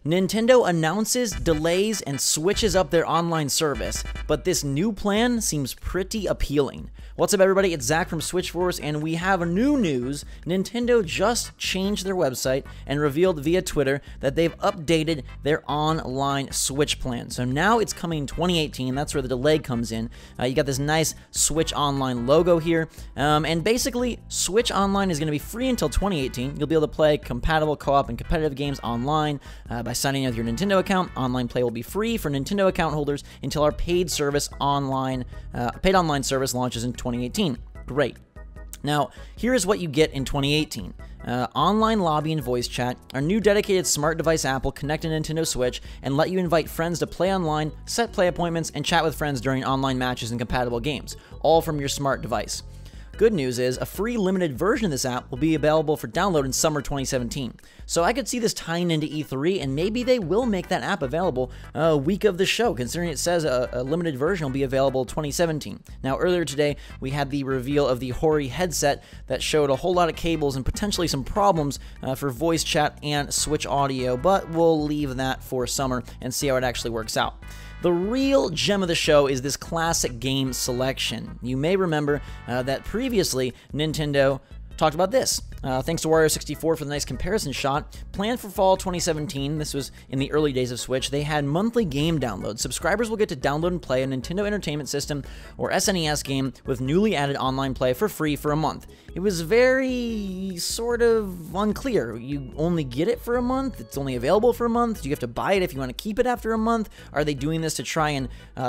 Nintendo announces, delays, and switches up their online service, but this new plan seems pretty appealing. What's up, everybody? It's Zach from Switchforce, and we have new news. Nintendo just changed their website and revealed via Twitter that they've updated their online Switch plan. So now it's coming in 2018. That's where the delay comes in. You got this nice Switch Online logo here, and basically, Switch Online is going to be free until 2018. You'll be able to play compatible co-op and competitive games online by signing in with your Nintendo account. Online play will be free for Nintendo account holders until our paid online service launches in 2018. Great. Now, here is what you get in 2018. Online lobby and voice chat, our new dedicated smart device app will connect to Nintendo Switch and let you invite friends to play online, set play appointments, and chat with friends during online matches and compatible games, all from your smart device. Good news is, a free limited version of this app will be available for download in summer 2017. So I could see this tying into E3, and maybe they will make that app available a week of the show, considering it says a limited version will be available 2017. Now, earlier today, we had the reveal of the Hori headset that showed a whole lot of cables and potentially some problems for voice chat and Switch audio, but we'll leave that for summer and see how it actually works out. The real gem of the show is this classic game selection. You may remember that previously Nintendo talked about this. Thanks to Wario64 for the nice comparison shot. Planned for fall 2017, this was in the early days of Switch, they had monthly game downloads. Subscribers will get to download and play a Nintendo Entertainment System or SNES game with newly added online play for free for a month. It was very sort of unclear. You only get it for a month? It's only available for a month? Do you have to buy it if you want to keep it after a month? Are they doing this to try and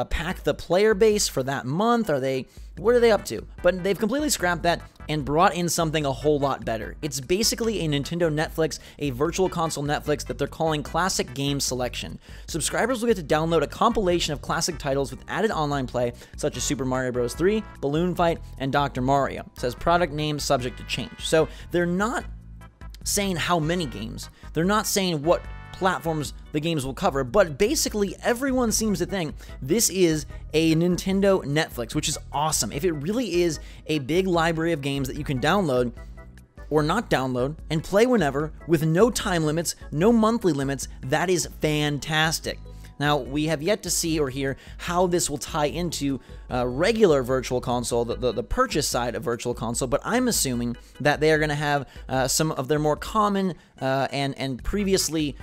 pack the player base for that month? What are they up to? But they've completely scrapped that and brought in something a whole lot better. It's basically a Nintendo Netflix, a virtual console Netflix that they're calling Classic Game Selection. Subscribers will get to download a compilation of classic titles with added online play, such as Super Mario Bros. 3, Balloon Fight, and Dr. Mario. It says product name subject to change. So they're not saying how many games. They're not saying what platforms the games will cover, but basically everyone seems to think this is a Nintendo Netflix, which is awesome. If it really is a big library of games that you can download or not download and play whenever with no time limits, no monthly limits, that is fantastic. Now, we have yet to see or hear how this will tie into regular Virtual Console, the purchase side of Virtual Console, but I'm assuming that they are going to have some of their more common and previously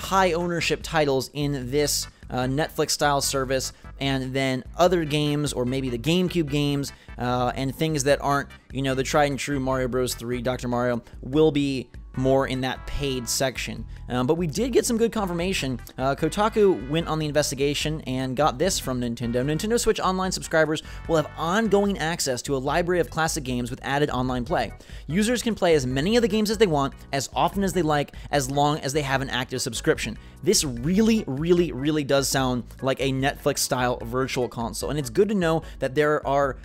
high ownership titles in this Netflix-style service, and then other games, or maybe the GameCube games, and things that aren't, the tried and true Mario Bros. 3, Dr. Mario, will be more in that paid section. But we did get some good confirmation. Kotaku went on the investigation and got this from Nintendo. Nintendo Switch Online subscribers will have ongoing access to a library of classic games with added online play. Users can play as many of the games as they want, as often as they like, as long as they have an active subscription. This really, really, really does sound like a Netflix-style virtual console, and it's good to know that there are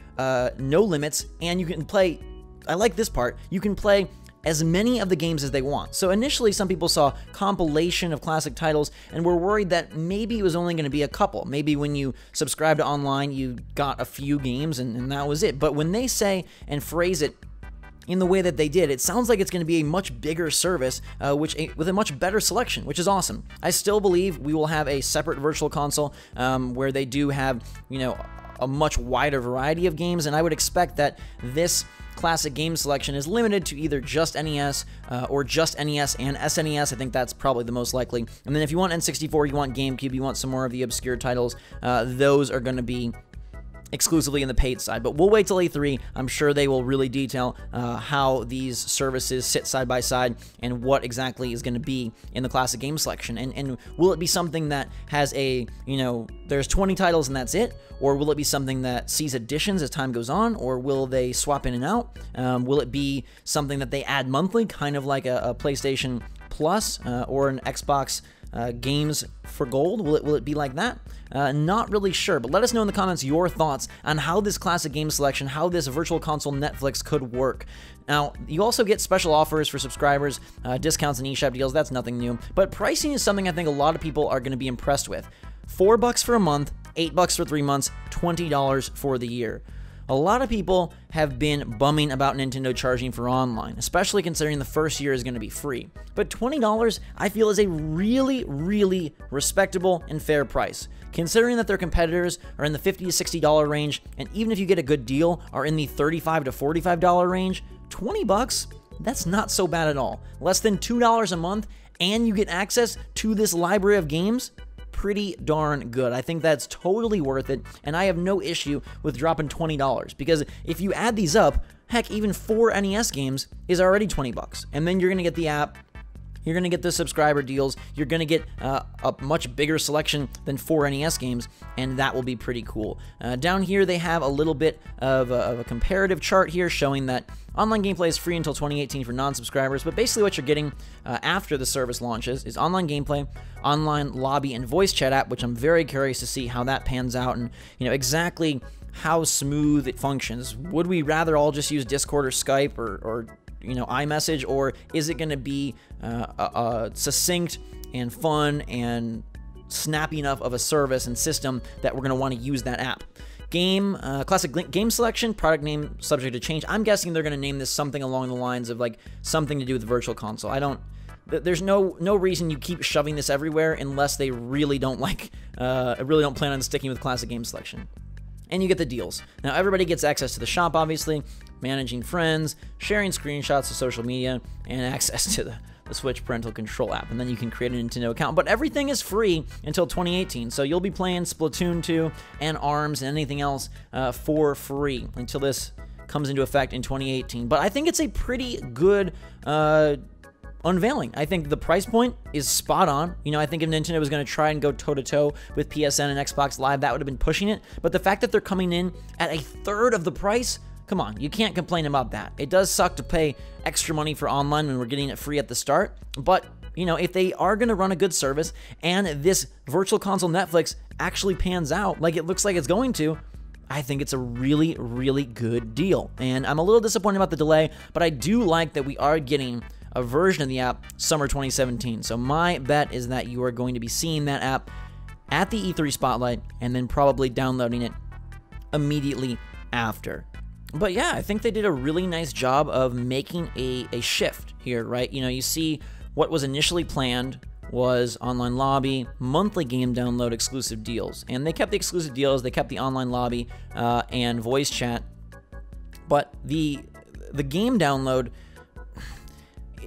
no limits, and you can play, I like this part, you can play as many of the games as they want. So initially, some people saw compilation of classic titles and were worried that maybe it was only going to be a couple. Maybe when you subscribed to online, you got a few games and that was it. But when they say and phrase it in the way that they did, it sounds like it's going to be a much bigger service, with a much better selection, which is awesome. I still believe we will have a separate virtual console where they do have, a much wider variety of games, and I would expect that this classic game selection is limited to either just NES or just NES and SNES. I think that's probably the most likely. And then if you want N64, you want GameCube, you want some more of the obscure titles, those are going to be exclusively in the paid side. But we'll wait till E3. I'm sure they will really detail how these services sit side by side and what exactly is going to be in the classic game selection. And will it be something that has a, there's 20 titles and that's it? Or will it be something that sees additions as time goes on? Or will they swap in and out? Will it be something that they add monthly, kind of like a PlayStation Plus or an Xbox Games for Gold? Will it be like that? Not really sure, but let us know in the comments your thoughts on how this classic game selection, how this virtual console Netflix could work. Now, you also get special offers for subscribers, discounts and eShop deals. That's nothing new, but pricing is something I think a lot of people are going to be impressed with. $4 for a month, $8 for 3 months, $20 for the year. A lot of people have been bumming about Nintendo charging for online, especially considering the first year is going to be free. But $20, I feel, is a really, really respectable and fair price, considering that their competitors are in the $50 to $60 range, and even if you get a good deal, are in the $35 to $45 range. $20, that's not so bad at all. Less than $2 a month, and you get access to this library of games. Pretty darn good. I think that's totally worth it, and I have no issue with dropping $20, because if you add these up, heck, even 4 NES games is already $20, and then you're going to get the app, you're going to get the subscriber deals, you're going to get a much bigger selection than 4 NES games, and that will be pretty cool. Down here, they have a little bit of a comparative chart here showing that online gameplay is free until 2018 for non-subscribers, but basically what you're getting after the service launches is online gameplay, online lobby, and voice chat app, which I'm very curious to see how that pans out and exactly how smooth it functions. Would we rather all just use Discord or Skype or iMessage, or is it going to be succinct and fun and snappy enough of a service and system that we're going to want to use that app? Classic game selection, product name subject to change. I'm guessing they're going to name this something along the lines of like something to do with the Virtual Console. There's no reason you keep shoving this everywhere unless they really don't plan on sticking with classic game selection. And you get the deals. Now, everybody gets access to the shop, obviously, managing friends, sharing screenshots to social media, and access to the Switch Parental Control app. And then you can create a Nintendo account. But everything is free until 2018, so you'll be playing Splatoon 2 and ARMS and anything else for free until this comes into effect in 2018. But I think it's a pretty good unveiling. I think the price point is spot on. I think if Nintendo was going to try and go toe-to-toe with PSN and Xbox Live, that would have been pushing it. But the fact that they're coming in at a third of the price, come on, you can't complain about that. It does suck to pay extra money for online when we're getting it free at the start, but if they are going to run a good service and this Virtual Console Netflix actually pans out like it looks like it's going to, I think it's a really, really good deal. And I'm a little disappointed about the delay, but I do like that we are getting a version of the app summer 2017. So my bet is that you are going to be seeing that app at the E3 Spotlight and then probably downloading it immediately after. But yeah, I think they did a really nice job of making a shift here, right? You see what was initially planned was online lobby, monthly game download, exclusive deals. And they kept the exclusive deals, they kept the online lobby and voice chat. But the game download,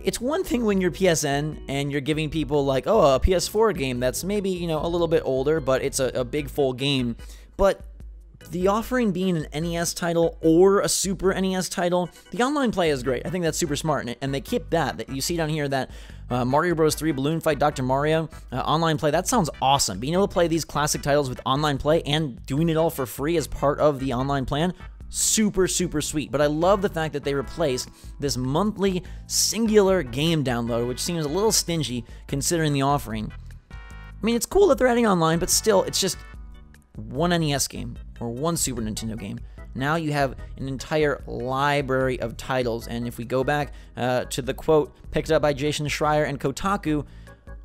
it's one thing when you're PSN and you're giving people like, a PS4 game that's maybe, a little bit older, but it's a big full game. But the offering being an NES title or a Super NES title, the online play is great. I think that's super smart, and they keep that. You see down here that Mario Bros. 3, Balloon Fight, Dr. Mario, online play, that sounds awesome. Being able to play these classic titles with online play and doing it all for free as part of the online plan, super, super sweet. But I love the fact that they replaced this monthly singular game download, which seems a little stingy considering the offering. I mean, it's cool that they're adding online, but still, it's just one NES game or one Super Nintendo game. Now you have an entire library of titles, and if we go back to the quote picked up by Jason Schreier and Kotaku,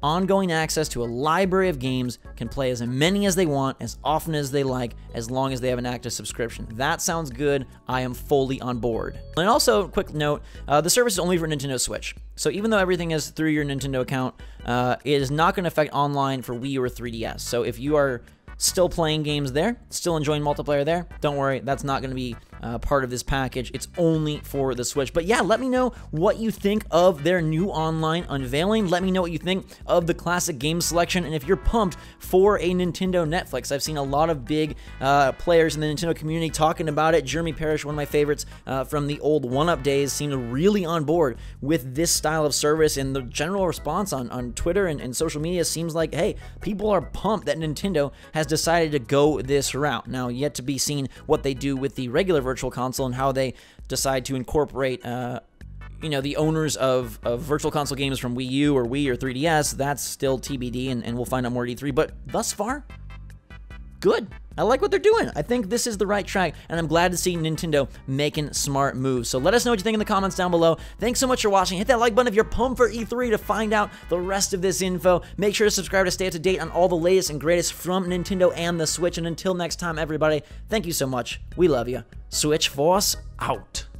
ongoing access to a library of games, can play as many as they want, as often as they like, as long as they have an active subscription. That sounds good. I am fully on board. And also, quick note, the service is only for Nintendo Switch. So even though everything is through your Nintendo account, it is not going to affect online for Wii or 3DS. So if you are still playing games there, still enjoying multiplayer there, don't worry, that's not going to be part of this package. It's only for the Switch. But yeah, let me know what you think of their new online unveiling. Let me know what you think of the classic game selection, and if you're pumped for a Nintendo Netflix. I've seen a lot of big players in the Nintendo community talking about it. Jeremy Parrish, one of my favorites from the old 1UP days, seemed really on board with this style of service, and the general response on Twitter and social media seems like, hey, people are pumped that Nintendo has decided to go this route. Now, yet to be seen what they do with the regular Virtual Console and how they decide to incorporate the owners of Virtual Console games from Wii U or Wii or 3DS. That's still TBD, and we'll find out more at E3. But thus far, good. I like what they're doing. I think this is the right track, and I'm glad to see Nintendo making smart moves. So let us know what you think in the comments down below. Thanks so much for watching. Hit that like button if you're pumped for E3 to find out the rest of this info. Make sure to subscribe to stay up to date on all the latest and greatest from Nintendo and the Switch. And until next time, everybody, thank you so much. We love you. Switch Force out.